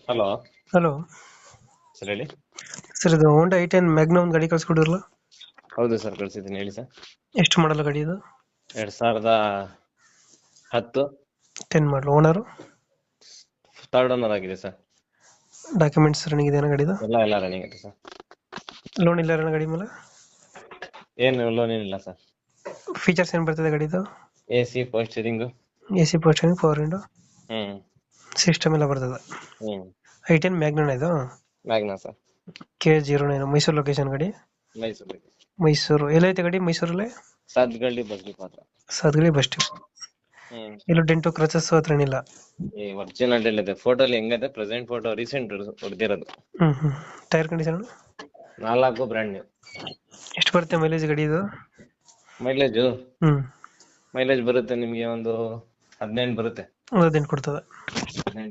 Hello. Hello sir ಹೇಳಿ. Sir, ಇದು ಹೋಂಡಾ ಐ10 Magna ಒಂದು ಗಾಡಿ ಕಳ್ಸ್ಕೊಡಿರಲ್ಲ. ಹೌದು ಸರ್, ಕಳಿಸಿದ್ದೀನಿ ಹೇಳಿ ಸರ್. ಎಷ್ಟು ಮಾಡಲ್ಲ ಗಾಡಿ ಇದು? 2010. 10 ಮಾಡಲು. ಓನರು? ಥರ್ಡ್ ಓನರ್ ಆಗಿದೆ ಸರ್. ಡಾಕ್ಯುಮೆಂಟ್ಸ್ ರನ್ನಿಂಗ್ ಇದೆಯಾ ಗಾಡಿದು? ಎಲ್ಲ ರನ್ನಿಂಗ್ ಇದೆ ಸರ್. ಲೋನ್ ಇಲ್ಲ ಅಣ್ಣ ಗಾಡಿ ಮೇಲೆ? ಏನು ಲೋನ್ ಏನಿಲ್ಲ ಸರ್. ಫೀಚರ್ಸ್ ಏನು ಬರ್ತದೆ ಗಾಡಿದು? AC power steering. AC posting, power window, ಹ್ಮ್ ಸಿಸ್ಟಮ್ ಎಲ್ಲ ಬರ್ತದೆ. ಹ್ಮ್ ಐ10 ಮ್ಯಾಗ್ನಾ ಇದು? Magna sir. K09 Mysuru location ಗಾಡಿ? ಮೈಸೂರು. ಮೈಸೂರು ಎಲ್ಲೈತೆ ಗಾಡಿ ಮೈಸೂರಲ್ಲಿ? ಸಾತ್ಗಳ್ಳಿ ಬಗ್ಲಿ ಪಾತ್ರ. Sathagalli bus stop. ಹ್ಮ್ ಎಲ್ಲೂ ಡೆಂಟು ಕ್ರಚಸ್ ಹತ್ರ ಏನಿಲ್ಲ? ಈ ಒರಿಜಿನಲ್ ಇದೆ ಫೋಟೋಲಿ ಹೆಂಗದೆ, ಪ್ರೆಸೆಂಟ್ ಫೋಟೋ ರೀಸೆಂಟ್ ಹೊಡೆದಿರೋದು. Tyre condition? 4 brand new. ಎಷ್ಟು ಬರುತ್ತೆ ಮೈಲೇಜ್ ಗಾಡಿ ಇದು? ಮೈಲೇಜು ಹ್ಮ್ ಮೈಲೇಜ್ ಬರುತ್ತೆ ನಿಮಗೆ ಒಂದು 18 ಬರುತ್ತೆ. ಒಂದು 18 ಕೊಡ್ತದೆ. 18